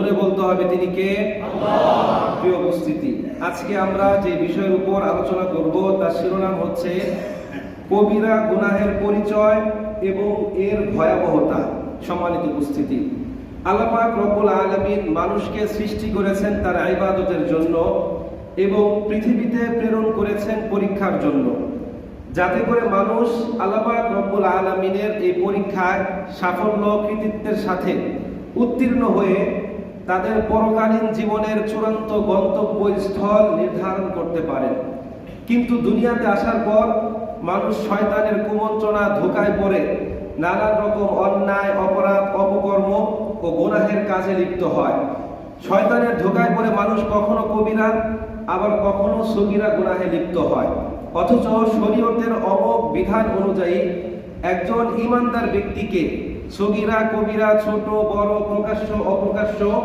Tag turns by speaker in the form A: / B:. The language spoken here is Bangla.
A: জোরে বলতে হবে, তিনি কে? প্রিয় উপস্থিতি, আজকে আমরা যে বিষয়ের উপর আলোচনা করব তার শিরোনাম হচ্ছে কবিরা গুনাহের পরিচয় এবং এর ভয়াবহতা। সম্মানিত উপস্থিতি, আল্লাহ পাক রব্বুল আলামিন মানুষকে সৃষ্টি করেছেন তার ইবাদতের জন্য এবং পৃথিবীতে প্রেরণ করেছেন পরীক্ষার জন্য, যাতে করে মানুষ আল্লাহ পাক রব্বুল আলামিনের এই পরীক্ষায় সাফল্য কৃতিত্বের সাথে উত্তীর্ণ হয়ে তাদের পরকালীন জীবনের চূড়ান্ত গন্তব্যস্থল নির্ধারণ করতে পারেন। কিন্তু দুনিয়াতে আসার পর মানুষ শয়তানের কুমন্ত্রণা ধোঁকায় পড়ে নানান রকম অন্যায়, অপরাধ, অপকর্ম ও গুনাহের কাজে লিপ্ত হয়। শয়তানের ধোঁকায় পড়ে মানুষ কখনো কবিরা আবার কখনো সগীরা গুনাহে লিপ্ত হয়। অথচ শরীয়তের অমোঘ বিধান অনুযায়ী একজন ঈমানদার ব্যক্তিকে সগীরা, কবিরা, ছোট বড়, প্রকাশ্য অপ্রকাশ্য